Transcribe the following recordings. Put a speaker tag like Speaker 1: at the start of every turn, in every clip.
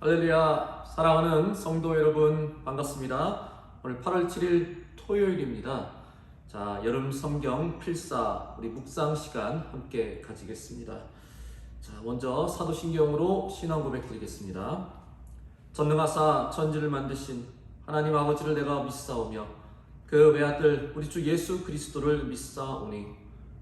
Speaker 1: 할렐루야, 사랑하는 성도 여러분 반갑습니다. 오늘 8월 7일 토요일입니다. 자, 여름 성경 필사 우리 묵상 시간 함께 가지겠습니다. 자, 먼저 사도신경으로 신앙 고백 드리겠습니다. 전능하사 천지를 만드신 하나님 아버지를 내가 믿사오며 그 외아들 우리 주 예수 그리스도를 믿사오니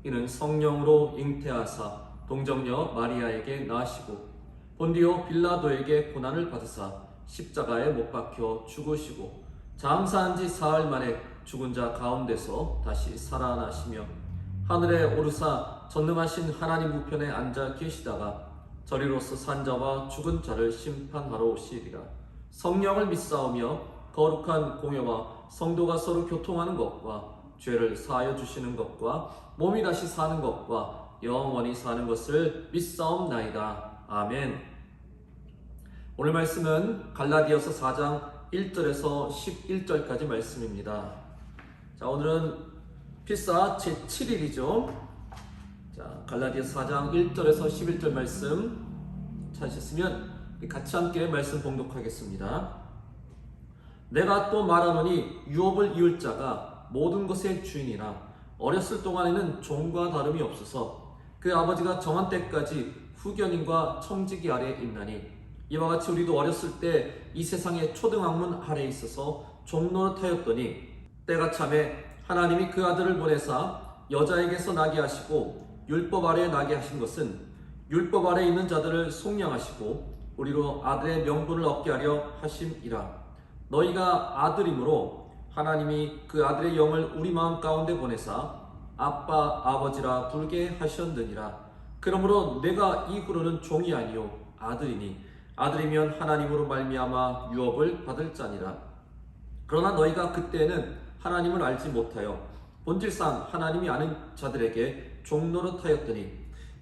Speaker 1: 이는 성령으로 잉태하사 동정녀 마리아에게 낳으시고 본디오 빌라도에게 고난을 받으사 십자가에 못 박혀 죽으시고 장사한 지 사흘 만에 죽은 자 가운데서 다시 살아나시며 하늘에 오르사 전능하신 하나님 우편에 앉아 계시다가 저리로서 산 자와 죽은 자를 심판하러 오시리라. 성령을 믿사오며 거룩한 공회와 성도가 서로 교통하는 것과 죄를 사하여 주시는 것과 몸이 다시 사는 것과 영원히 사는 것을 믿사옵나이다. 아멘. 오늘 말씀은 갈라디아서 4장 1절에서 11절까지 말씀입니다. 자, 오늘은 필사 제7일이죠. 자, 갈라디아서 4장 1절에서 11절 말씀 찾으셨으면 같이 함께 말씀 봉독하겠습니다. 내가 또 말하노니 유업을 이을 자가 모든 것의 주인이라 어렸을 동안에는 종과 다름이 없어서 그 아버지가 정한 때까지 후견인과 청지기 아래에 있나니 이와 같이 우리도 어렸을 때 이 세상의 초등학문 아래에 있어서 종노릇하였더니 때가 참에 하나님이 그 아들을 보내사 여자에게서 나게 하시고 율법 아래에 나게 하신 것은 율법 아래에 있는 자들을 속량하시고 우리로 아들의 명분을 얻게 하려 하심이라. 너희가 아들이므로 하나님이 그 아들의 영을 우리 마음 가운데 보내사 아빠 아버지라 부르게 하셨느니라. 그러므로 내가 이후로는 종이 아니요 아들이니 아들이면 하나님으로 말미암아 유업을 받을 자니라. 그러나 너희가 그때는 하나님을 알지 못하여 본질상 하나님이 아는 자들에게 종노릇하였더니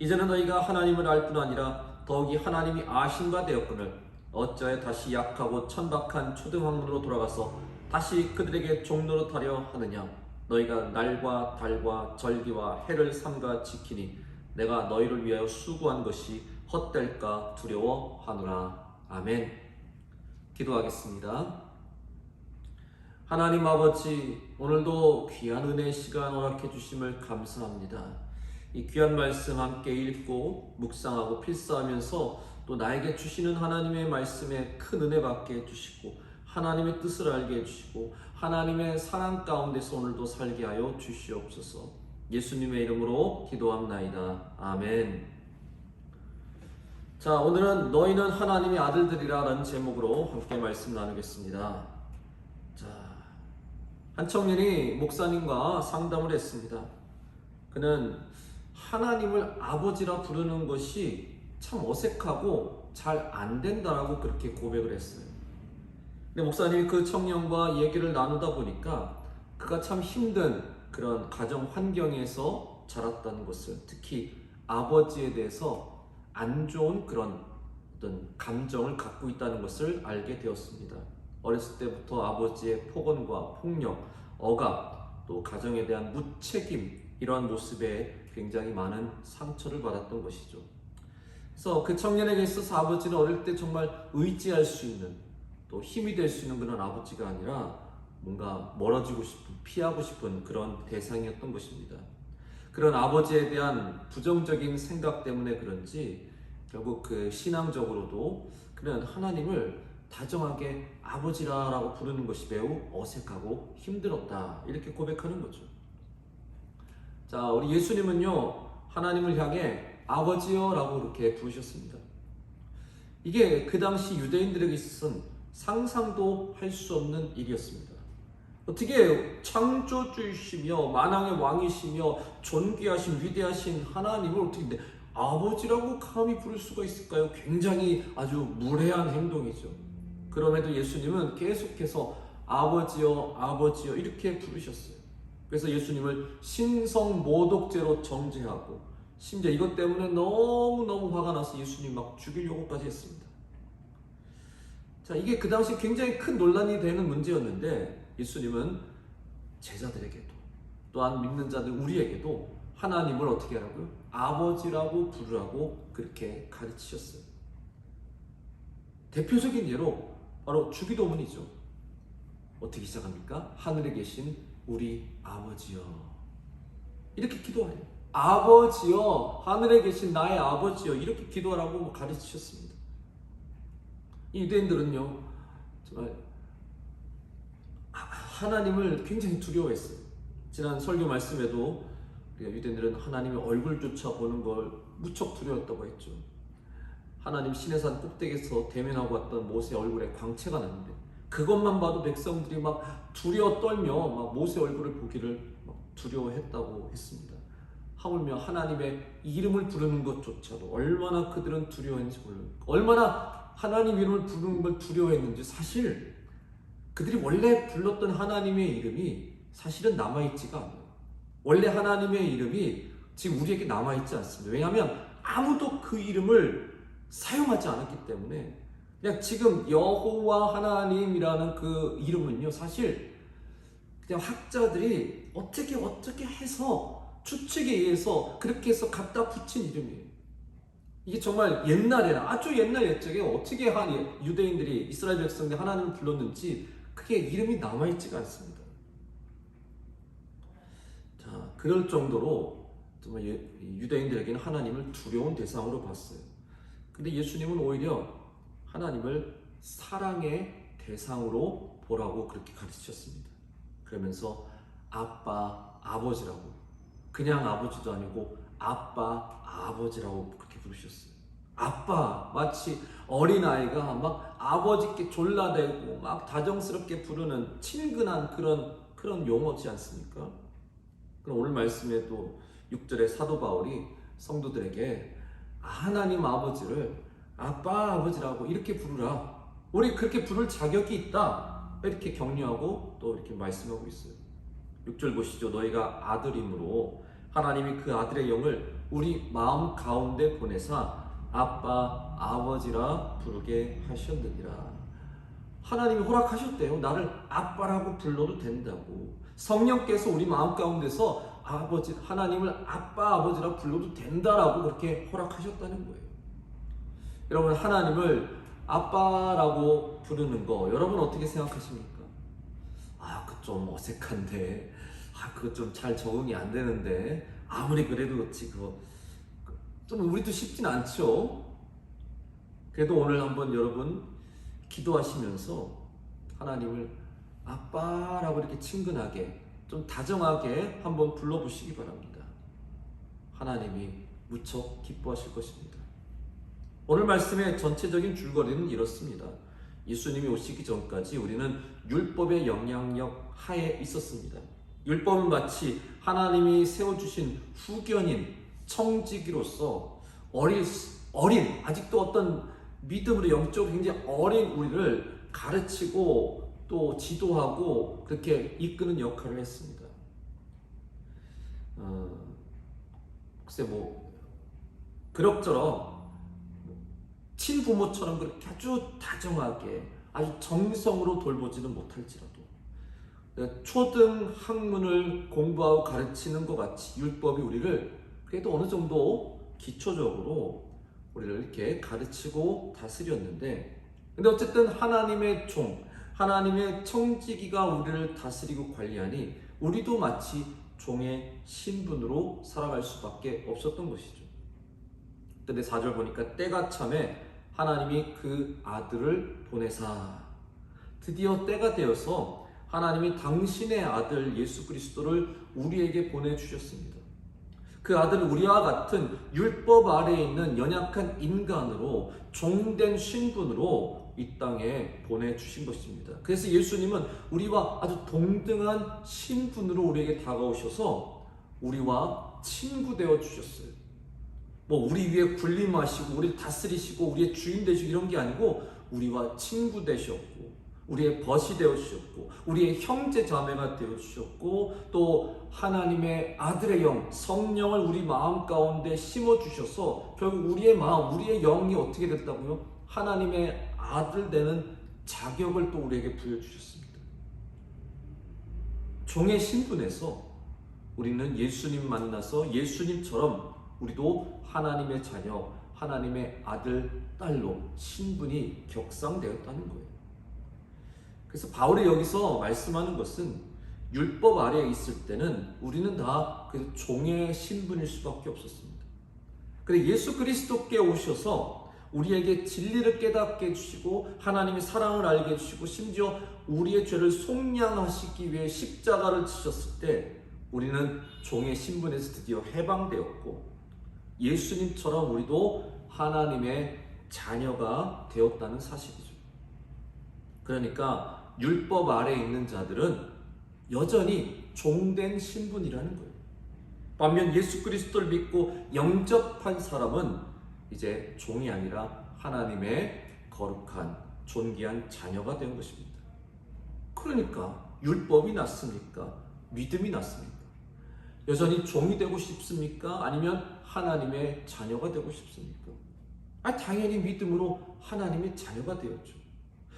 Speaker 1: 이제는 너희가 하나님을 알 뿐 아니라 더욱이 하나님이 아신 바 되었거늘 어찌하여 다시 약하고 천박한 초등학문으로 돌아가서 다시 그들에게 종노릇하려 하느냐. 너희가 날과 달과 절기와 해를 삼가 지키니 내가 너희를 위하여 수고한 것이 헛될까 두려워하노라. 아멘. 기도하겠습니다. 하나님 아버지, 오늘도 귀한 은혜의 시간 허락해 주심을 감사합니다. 이 귀한 말씀 함께 읽고 묵상하고 필사하면서 또 나에게 주시는 하나님의 말씀에 큰 은혜 받게 해주시고 하나님의 뜻을 알게 해주시고 하나님의 사랑 가운데서 오늘도 살게 하여 주시옵소서. 예수님의 이름으로 기도합나이다. 아멘. 자, 오늘은 너희는 하나님의 아들들이라 라는 제목으로 함께 말씀 나누겠습니다. 자, 한 청년이 목사님과 상담을 했습니다. 그는 하나님을 아버지라 부르는 것이 참 어색하고 잘 안 된다라고 그렇게 고백을 했어요. 근데 목사님이 그 청년과 얘기를 나누다 보니까 그가 참 힘든 그런 가정 환경에서 자랐다는 것을, 특히 아버지에 대해서 안 좋은 그런 어떤 감정을 갖고 있다는 것을 알게 되었습니다. 어렸을 때부터 아버지의 폭언과 폭력, 억압, 또 가정에 대한 무책임, 이러한 모습에 굉장히 많은 상처를 받았던 것이죠. 그래서 그 청년에게 있어서 아버지는 어릴 때 정말 의지할 수 있는, 또 힘이 될 수 있는 그런 아버지가 아니라 뭔가 멀어지고 싶은, 피하고 싶은 그런 대상이었던 것입니다. 그런 아버지에 대한 부정적인 생각 때문에 그런지 결국 그 신앙적으로도 그는 하나님을 다정하게 아버지라고 부르는 것이 매우 어색하고 힘들었다, 이렇게 고백하는 거죠. 자, 우리 예수님은요, 하나님을 향해 아버지여 라고 이렇게 부르셨습니다. 이게 그 당시 유대인들에게 있어서는 상상도 할 수 없는 일이었습니다. 어떻게 창조주이시며 만왕의 왕이시며 존귀하신 위대하신 하나님을 어떻게 아버지라고 감히 부를 수가 있을까요? 굉장히 아주 무례한 행동이죠. 그럼에도 예수님은 계속해서 아버지여 아버지여 이렇게 부르셨어요. 그래서 예수님을 신성모독죄로 정죄하고 심지어 이것 때문에 너무너무 화가 나서 예수님 막 죽이려고까지 했습니다. 자, 이게 그 당시 굉장히 큰 논란이 되는 문제였는데 예수님은 제자들에게도 또한 믿는 자들 우리에게도 하나님을 어떻게 하라고요? 아버지라고 부르라고 그렇게 가르치셨어요. 대표적인 예로 바로 주기도문이죠. 어떻게 시작합니까? 하늘에 계신 우리 아버지여. 이렇게 기도해요. 아버지여, 하늘에 계신 나의 아버지여, 이렇게 기도하라고 가르치셨습니다. 이 유대인들은요, 정말 하나님을 굉장히 두려워했어요. 지난 설교 말씀에도 유대인들은 하나님의 얼굴조차 보는 걸 무척 두려웠다고 했죠. 하나님 시내산 꼭대기에서 대면하고 왔던 모세 얼굴에 광채가 났는데 그것만 봐도 백성들이 막 두려워 떨며 막 모세 얼굴을 보기를 막 두려워했다고 했습니다. 하물며 하나님의 이름을 부르는 것조차도 얼마나 그들은 두려워했는지 몰라요. 얼마나 하나님 이름을 부르는 걸 두려워했는지. 사실 그들이 원래 불렀던 하나님의 이름이 사실은 남아있지가 않아요. 원래 하나님의 이름이 지금 우리에게 남아있지 않습니다. 왜냐하면 아무도 그 이름을 사용하지 않았기 때문에 그냥 지금 여호와 하나님이라는 그 이름은요, 사실 그냥 학자들이 어떻게 해서 추측에 의해서 그렇게 해서 갖다 붙인 이름이에요. 이게 정말 옛날에는, 아주 옛날 옛적에 어떻게 유대인들이, 이스라엘 백성들이 하나님을 불렀는지 그게 이름이 남아있지가 않습니다. 자, 그럴 정도로 정말 유대인들에게는 하나님을 두려운 대상으로 봤어요. 근데 예수님은 오히려 하나님을 사랑의 대상으로 보라고 그렇게 가르치셨습니다. 그러면서 아빠, 아버지라고, 그냥 아버지도 아니고 아빠, 아버지라고 그렇게 부르셨어요. 아빠, 마치 어린아이가 막 아버지께 졸라대고 막 다정스럽게 부르는 친근한 그런 용어지 않습니까? 그럼 오늘 말씀에도 6절에 사도 바울이 성도들에게 하나님 아버지를 아빠, 아버지라고 이렇게 부르라. 우리 그렇게 부를 자격이 있다. 이렇게 격려하고 또 이렇게 말씀하고 있어요. 6절 보시죠. 너희가 아들이므로 하나님이 그 아들의 영을 우리 마음 가운데 보내사 아빠, 아버지라 부르게 하셨느니라. 하나님이 허락하셨대요. 나를 아빠라고 불러도 된다고. 성령께서 우리 마음 가운데서 아버지, 하나님을 아빠, 아버지라 불러도 된다라고 그렇게 허락하셨다는 거예요. 여러분, 하나님을 아빠라고 부르는 거 여러분 어떻게 생각하십니까? 그거 좀 어색한데, 그거 좀 잘 적응이 안 되는데, 아무리 그래도 그렇지, 그거 좀 우리도 쉽진 않죠. 그래도 오늘 한번 여러분 기도하시면서 하나님을 아빠라고 이렇게 친근하게, 좀 다정하게 한번 불러보시기 바랍니다. 하나님이 무척 기뻐하실 것입니다. 오늘 말씀의 전체적인 줄거리는 이렇습니다. 예수님이 오시기 전까지 우리는 율법의 영향력 하에 있었습니다. 율법은 마치 하나님이 세워주신 후견인, 청지기로서 어린, 아직도 어떤 믿음으로 영적으로 굉장히 어린 우리를 가르치고 또 지도하고 그렇게 이끄는 역할을 했습니다. 글쎄 그럭저럭 친부모처럼 그렇게 아주 다정하게 아주 정성으로 돌보지는 못할지라도 초등 학문을 공부하고 가르치는 것 같이 율법이 우리를 그래도 어느 정도 기초적으로 우리를 이렇게 가르치고 다스렸는데, 근데 어쨌든 하나님의 종, 하나님의 청지기가 우리를 다스리고 관리하니 우리도 마치 종의 신분으로 살아갈 수밖에 없었던 것이죠. 근데 4절 보니까 때가 참에 하나님이 그 아들을 보내사, 드디어 때가 되어서 하나님이 당신의 아들 예수 그리스도를 우리에게 보내주셨습니다. 그 아들은 우리와 같은 율법 아래에 있는 연약한 인간으로 종된 신분으로 이 땅에 보내주신 것입니다. 그래서 예수님은 우리와 아주 동등한 신분으로 우리에게 다가오셔서 우리와 친구 되어 주셨어요. 우리 위에 군림하시고 우리를 다스리시고 우리의 주인 되시고 이런 게 아니고 우리와 친구 되셨고 우리의 벗이 되어 주셨고 우리의 형제 자매가 되어 주셨고 또 하나님의 아들의 영, 성령을 우리 마음 가운데 심어 주셔서 결국 우리의 마음, 우리의 영이 어떻게 됐다고요? 하나님의 아들 되는 자격을 또 우리에게 부여주셨습니다. 종의 신분에서 우리는 예수님 만나서 예수님처럼 우리도 하나님의 자녀, 하나님의 아들, 딸로 신분이 격상되었다는 거예요. 그래서 바울이 여기서 말씀하는 것은 율법 아래에 있을 때는 우리는 다 그 종의 신분일 수밖에 없었습니다. 그런데 예수 그리스도께 오셔서 우리에게 진리를 깨닫게 해주시고 하나님의 사랑을 알게 해주시고 심지어 우리의 죄를 속량하시기 위해 십자가를 지셨을 때 우리는 종의 신분에서 드디어 해방되었고 예수님처럼 우리도 하나님의 자녀가 되었다는 사실이죠. 그러니까 율법 아래에 있는 자들은 여전히 종된 신분이라는 거예요. 반면 예수 그리스도를 믿고 영접한 사람은 이제 종이 아니라 하나님의 거룩한 존귀한 자녀가 된 것입니다. 그러니까 율법이 낫습니까? 믿음이 낫습니까? 여전히 종이 되고 싶습니까? 아니면 하나님의 자녀가 되고 싶습니까? 당연히 믿음으로 하나님의 자녀가 되었죠.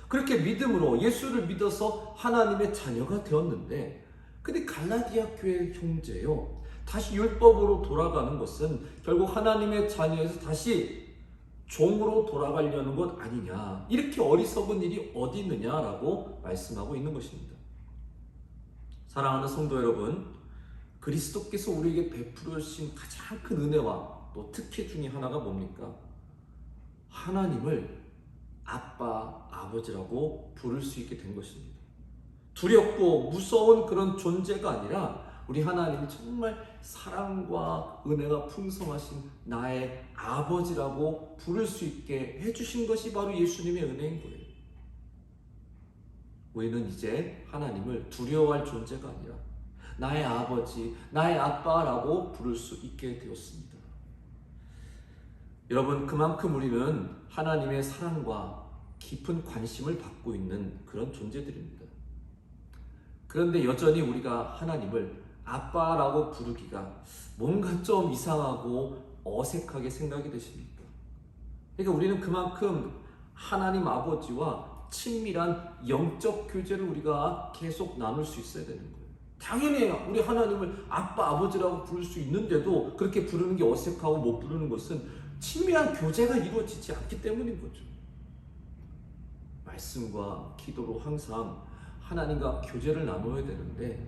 Speaker 1: 그렇게 믿음으로 예수를 믿어서 하나님의 자녀가 되었는데, 근데 갈라디아 교회 형제요, 다시 율법으로 돌아가는 것은 결국 하나님의 자녀에서 다시 종으로 돌아가려는 것 아니냐, 이렇게 어리석은 일이 어디 있느냐라고 말씀하고 있는 것입니다. 사랑하는 성도 여러분, 그리스도께서 우리에게 베풀어 주신 가장 큰 은혜와 또 특혜 중에 하나가 뭡니까? 하나님을 아빠, 아버지라고 부를 수 있게 된 것입니다. 두렵고 무서운 그런 존재가 아니라 우리 하나님이 정말 사랑과 은혜가 풍성하신 나의 아버지라고 부를 수 있게 해주신 것이 바로 예수님의 은혜인 거예요. 우리는 이제 하나님을 두려워할 존재가 아니라 나의 아버지, 나의 아빠라고 부를 수 있게 되었습니다. 여러분, 그만큼 우리는 하나님의 사랑과 깊은 관심을 받고 있는 그런 존재들입니다. 그런데 여전히 우리가 하나님을 아빠라고 부르기가 뭔가 좀 이상하고 어색하게 생각이 되십니까? 그러니까 우리는 그만큼 하나님 아버지와 친밀한 영적 교제를 우리가 계속 나눌 수 있어야 되는 거예요. 당연히 우리 하나님을 아빠, 아버지라고 부를 수 있는데도 그렇게 부르는 게 어색하고 못 부르는 것은 친밀한 교제가 이루어지지 않기 때문인 거죠. 말씀과 기도로 항상 하나님과 교제를 나눠야 되는데,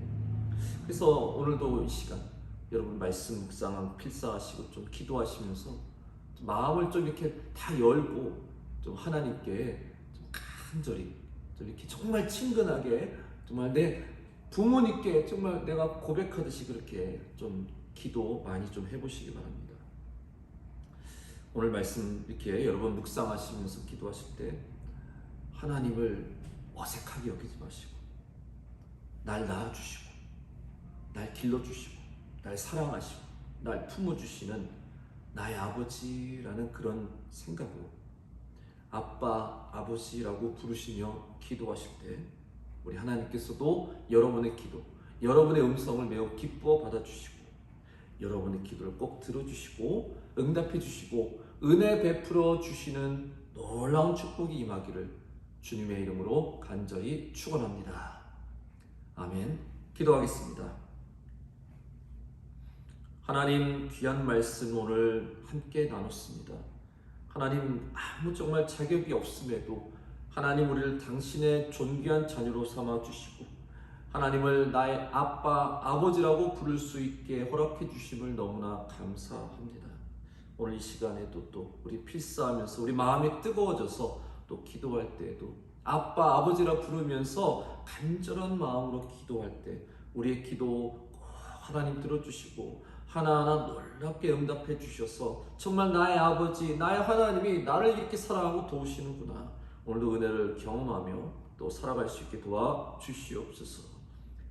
Speaker 1: 그래서 오늘도 이 시간 여러분 말씀 묵상하고 필사하시고 좀 기도하시면서 마음을 좀 이렇게 다 열고 좀 하나님께 좀 간절히 좀 이렇게 정말 친근하게 정말 내 부모님께 정말 내가 고백하듯이 그렇게 좀 기도 많이 좀 해보시기 바랍니다. 오늘 말씀 이렇게 여러분 묵상하시면서 기도하실 때 하나님을 어색하게 여기지 마시고 날 낳아주시고 날 길러주시고 날 사랑하시고 날 품어주시는 나의 아버지라는 그런 생각으로 아빠, 아버지라고 부르시며 기도하실 때 우리 하나님께서도 여러분의 기도, 여러분의 음성을 매우 기뻐 받아주시고 여러분의 기도를 꼭 들어주시고 응답해 주시고 은혜 베풀어 주시는 놀라운 축복이 임하기를 주님의 이름으로 간절히 축원합니다. 아멘. 기도하겠습니다. 하나님, 귀한 말씀 오늘 함께 나눴습니다. 하나님, 아무 정말 자격이 없음에도 하나님 우리를 당신의 존귀한 자녀로 삼아주시고 하나님을 나의 아빠, 아버지라고 부를 수 있게 허락해 주심을 너무나 감사합니다. 오늘 이 시간에도 또 우리 필사하면서 우리 마음이 뜨거워져서 또 기도할 때에도 아빠, 아버지라 부르면서 간절한 마음으로 기도할 때 우리의 기도 꼭 하나님 들어주시고 하나하나 놀랍게 응답해 주셔서 정말 나의 아버지, 나의 하나님이 나를 이렇게 사랑하고 도우시는구나. 오늘도 은혜를 경험하며 또 살아갈 수 있게 도와주시옵소서.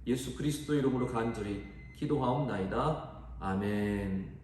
Speaker 1: 예수 그리스도 이름으로 간절히 기도하옵나이다. 아멘.